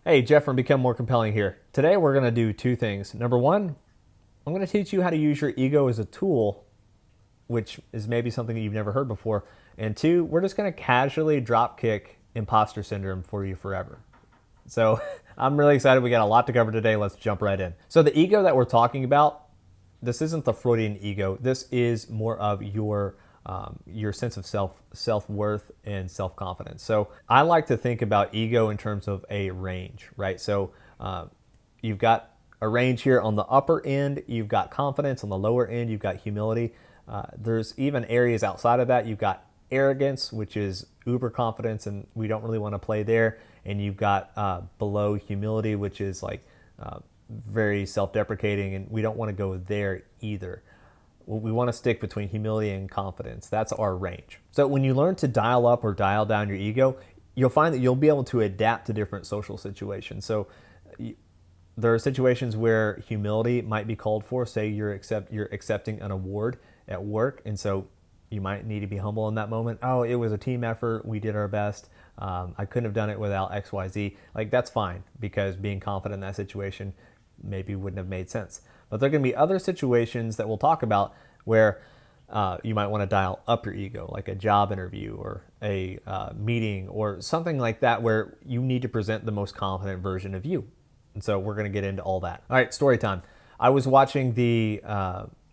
Hey, Jeff from Become More Compelling here. Today we're going to do two things. Number one, I'm going to teach you how to use your ego as a tool, which is maybe something that you've never heard before. And two, we're just going to casually drop kick imposter syndrome for you forever. So I'm really excited. We got a lot to cover today. Let's jump right in. So the ego that we're talking about, this isn't the Freudian ego. This is more of your sense of self-worth and self-confidence. So I like to think about ego in terms of a range, right? So you've got a range here on the upper end. You've got confidence on the lower end. You've got humility. There's even areas outside of that. You've got arrogance, which is uber confidence, and we don't really want to play there. And you've got below humility, which is like very self-deprecating, and we don't want to go there either. We want to stick between humility and confidence. That's our range. So when you learn to dial up or dial down your ego, you'll find that you'll be able to adapt to different social situations. So there are situations where humility might be called for. Say you're accepting an award at work, and so you might need to be humble in that moment. Oh, it was a team effort. We did our best. I couldn't have done it without X, Y, Z. Like, that's fine, because being confident in that situation maybe wouldn't have made sense. But there are going to be other situations that we'll talk about where you might want to dial up your ego, like a job interview or a meeting or something like that, where you need to present the most confident version of you. And so we're going to get into all that. All right, story time. I was watching the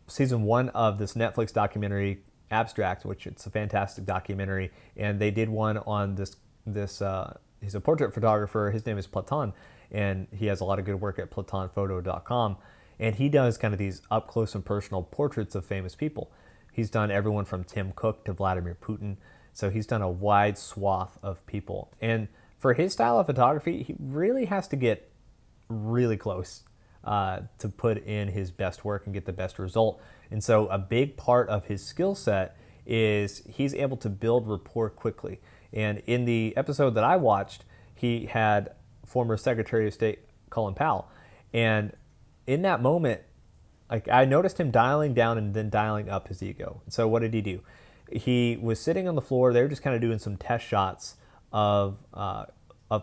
season 1 of this Netflix documentary, Abstract, which it's a fantastic documentary, and they did one on this. He's a portrait photographer. His name is Platon, and he has a lot of good work at platonphoto.com. And he does kind of these up close and personal portraits of famous people. He's done everyone from Tim Cook to Vladimir Putin. So he's done a wide swath of people. And for his style of photography, he really has to get really close to put in his best work and get the best result. And so a big part of his skill set is he's able to build rapport quickly. And in the episode that I watched, he had former Secretary of State Colin Powell. And in that moment, like, I noticed him dialing down and then dialing up his ego. So what did he do? He was sitting on the floor. They were just kind of doing some test shots of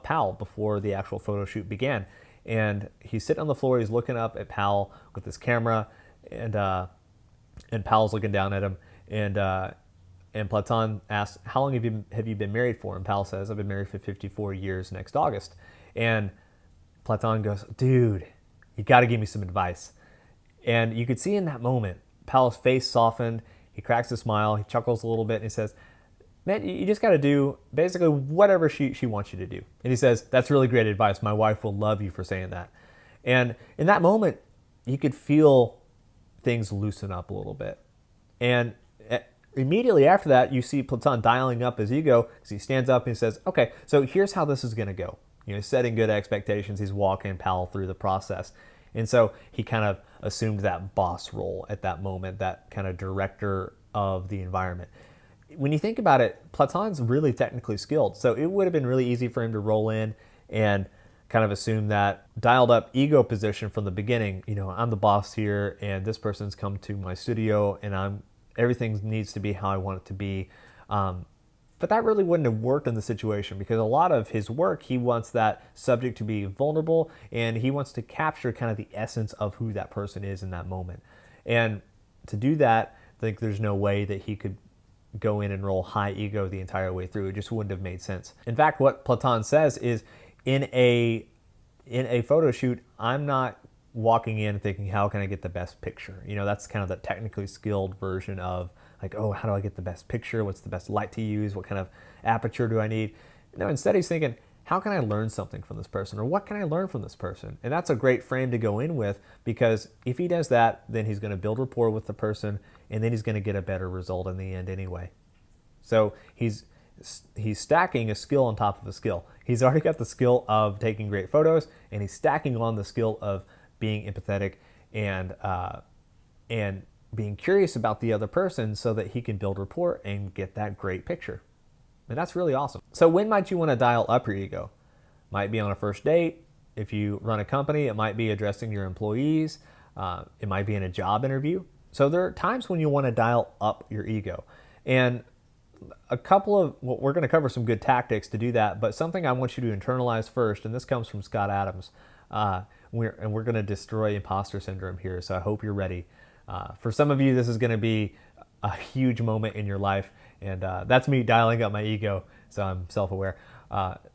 Powell before the actual photo shoot began. And he's sitting on the floor. He's looking up at Powell with his camera, and Powell's looking down at him. And Platon asks, "How long have you been married for?" And Powell says, "I've been married for 54 years next August." And Platon goes, "Dude, you got to give me some advice." And you could see in that moment, Powell's face softened. He cracks a smile. He chuckles a little bit, and he says, "Man, you just got to do basically whatever she wants you to do." And he says, "That's really great advice. My wife will love you for saying that." And in that moment, you could feel things loosen up a little bit. And immediately after that, you see Platon dialing up his ego, because he stands up and he says, "Okay, so here's how this is going to go." Setting good expectations. He's walking Powell through the process. And so he kind of assumed that boss role at that moment, that kind of director of the environment. When you think about it, Platon's really technically skilled. So it would have been really easy for him to roll in and kind of assume that dialed up ego position from the beginning. I'm the boss here, and this person's come to my studio, and everything needs to be how I want it to be. But that really wouldn't have worked in the situation, because a lot of his work, he wants that subject to be vulnerable, and he wants to capture kind of the essence of who that person is in that moment. And to do that, I think there's no way that he could go in and roll high ego the entire way through. It just wouldn't have made sense. In fact, what Platon says is, in a photo shoot, I'm not walking in thinking, how can I get the best picture? That's kind of the technically skilled version of, like, oh, how do I get the best picture? What's the best light to use? What kind of aperture do I need? No, instead he's thinking, how can I learn something from this person? Or what can I learn from this person? And that's a great frame to go in with, because if he does that, then he's going to build rapport with the person, and then he's going to get a better result in the end anyway. So he's stacking a skill on top of a skill. He's already got the skill of taking great photos, and he's stacking on the skill of being empathetic and being curious about the other person, so that he can build rapport and get that great picture. And that's really awesome. So when might you want to dial up your ego? Might be on a first date. If you run a company, it might be addressing your employees. It might be in a job interview. So there are times when you want to dial up your ego. And we're going to cover some good tactics to do that, but something I want you to internalize first, and this comes from Scott Adams. We're going to destroy imposter syndrome here, so I hope you're ready. For some of you, this is going to be a huge moment in your life, and that's me dialing up my ego, so I'm self-aware.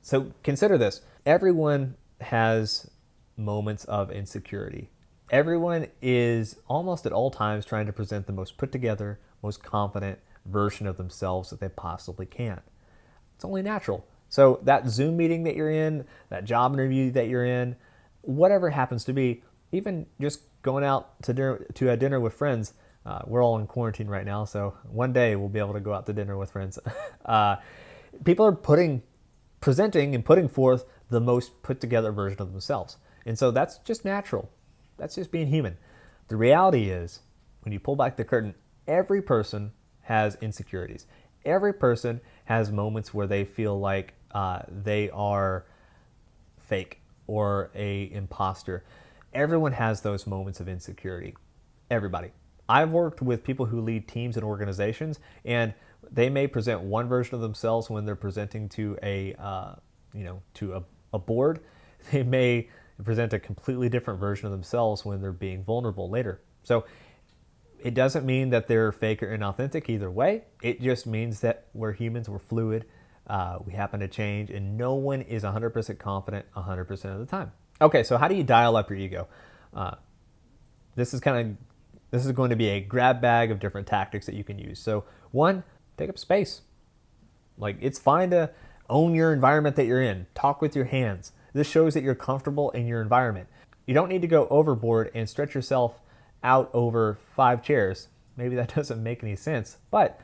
So consider this. Everyone has moments of insecurity. Everyone is almost at all times trying to present the most put together, most confident version of themselves that they possibly can. It's only natural. So that Zoom meeting that you're in, that job interview that you're in, whatever it happens to be, even just going out to a dinner with friends. We're all in quarantine right now, so one day we'll be able to go out to dinner with friends. People are presenting and putting forth the most put together version of themselves. And so that's just natural. That's just being human. The reality is, when you pull back the curtain, every person has insecurities. Every person has moments where they feel like they are fake or a imposter. Everyone has those moments of insecurity. Everybody. I've worked with people who lead teams and organizations, and they may present one version of themselves when they're presenting to a board. They may present a completely different version of themselves when they're being vulnerable later. So it doesn't mean that they're fake or inauthentic either way. It just means that we're humans, we're fluid, we happen to change, and no one is 100% confident 100% of the time. Okay, so how do you dial up your ego? This is going to be a grab bag of different tactics that you can use. So one, take up space. Like, it's fine to own your environment that you're in. Talk with your hands. This shows that you're comfortable in your environment. You don't need to go overboard and stretch yourself out over 5 chairs. Maybe that doesn't make any sense, but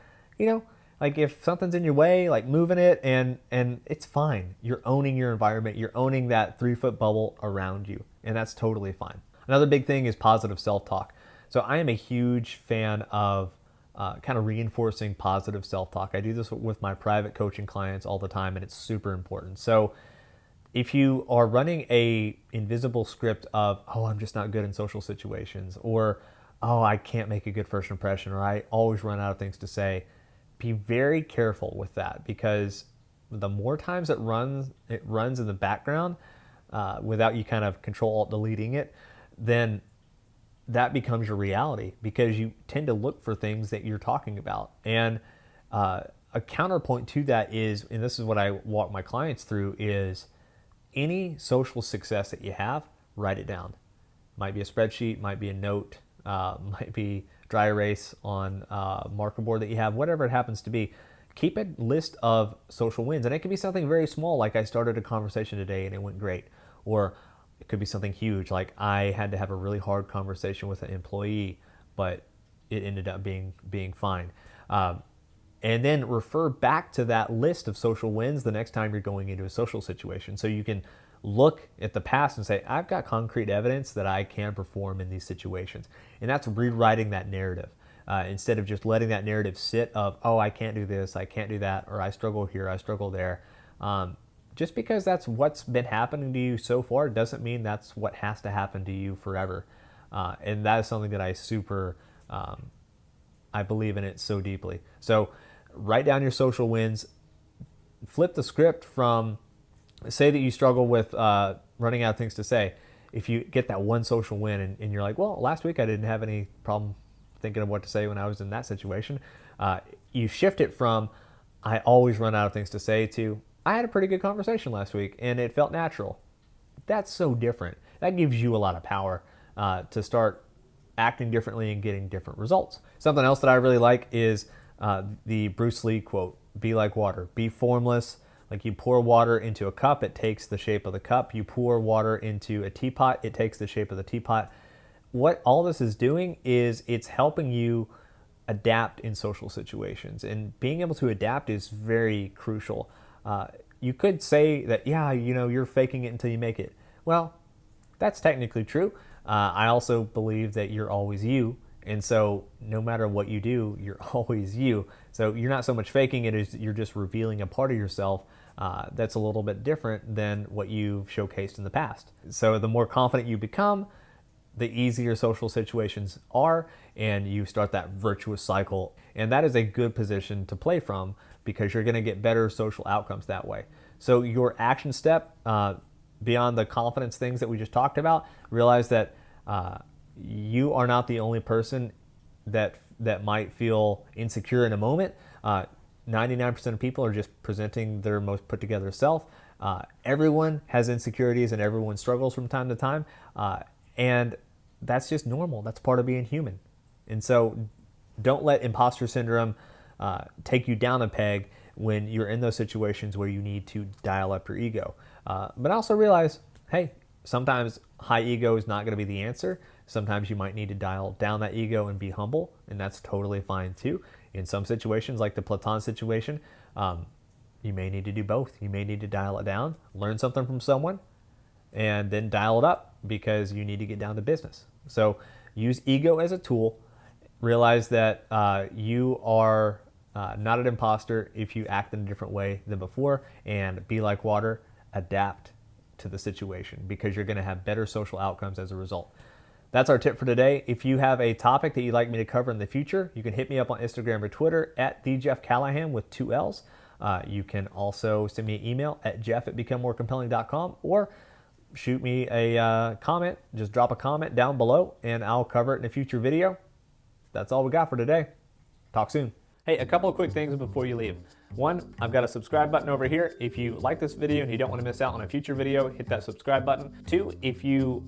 like, if something's in your way, like, moving it, and it's fine. You're owning your environment. You're owning that 3-foot bubble around you, and that's totally fine. Another big thing is positive self-talk. So I am a huge fan of kind of reinforcing positive self-talk. I do this with my private coaching clients all the time, and it's super important. So if you are running a invisible script of, oh, I'm just not good in social situations, or, oh, I can't make a good first impression, or I always run out of things to say, be very careful with that, because the more times it runs in the background without you kind of Control-Alt-deleting it, then that becomes your reality, because you tend to look for things that you're talking about. And a counterpoint to that is, and this is what I walk my clients through, is any social success that you have, write it down. Might be a spreadsheet, might be a note, might be dry erase on a marker board that you have, whatever it happens to be. Keep a list of social wins. And it can be something very small, like I started a conversation today and it went great. Or it could be something huge, like I had to have a really hard conversation with an employee, but it ended up being fine. And then refer back to that list of social wins the next time you're going into a social situation. So you can look at the past and say, I've got concrete evidence that I can perform in these situations. And that's rewriting that narrative. Instead of just letting that narrative sit of, oh, I can't do this, I can't do that, or I struggle here, I struggle there. Just because that's what's been happening to you so far doesn't mean that's what has to happen to you forever. And that is something that I believe in it so deeply. So write down your social wins, flip the script from, say that you struggle with running out of things to say. If you get that one social win and you're like, well, last week I didn't have any problem thinking of what to say when I was in that situation, you shift it from, I always run out of things to say, to, I had a pretty good conversation last week and it felt natural. That's so different. That gives you a lot of power to start acting differently and getting different results. Something else that I really like is the Bruce Lee quote, be like water, be formless. Like, you pour water into a cup, it takes the shape of the cup. You pour water into a teapot, it takes the shape of the teapot. What all this is doing is it's helping you adapt in social situations. And being able to adapt is very crucial. You could say that, yeah, you're faking it until you make it. Well, that's technically true. I also believe that you're always you. And so no matter what you do, you're always you. So you're not so much faking it as you're just revealing a part of yourself that's a little bit different than what you've showcased in the past. So the more confident you become, the easier social situations are, and you start that virtuous cycle. And that is a good position to play from because you're going to get better social outcomes that way. So your action step, beyond the confidence things that we just talked about, realize that you are not the only person that might feel insecure in a moment. 99% of people are just presenting their most put together self. Everyone has insecurities and everyone struggles from time to time. And that's just normal. That's part of being human. And so don't let imposter syndrome take you down a peg when you're in those situations where you need to dial up your ego. But also realize, hey, sometimes high ego is not going to be the answer. Sometimes you might need to dial down that ego and be humble, and that's totally fine too. In some situations, like the Platon situation, you may need to do both. You may need to dial it down, learn something from someone, and then dial it up because you need to get down to business. So use ego as a tool. Realize that you are not an imposter if you act in a different way than before, and be like water, adapt to the situation because you're going to have better social outcomes as a result. That's our tip for today. If you have a topic that you'd like me to cover in the future, you can hit me up on Instagram or Twitter at @TheJeffCallahan with 2 L's. You can also send me an email at jeff@becomemorecompelling.com or shoot me a comment. Just drop a comment down below and I'll cover it in a future video. That's all we got for today. Talk soon. Hey, a couple of quick things before you leave. One, I've got a subscribe button over here. If you like this video and you don't want to miss out on a future video, hit that subscribe button. Two, if you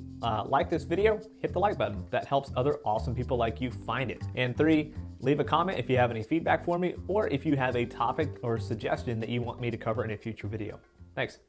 like this video, hit the like button. That helps other awesome people like you find it. And three, leave a comment if you have any feedback for me or if you have a topic or suggestion that you want me to cover in a future video. Thanks.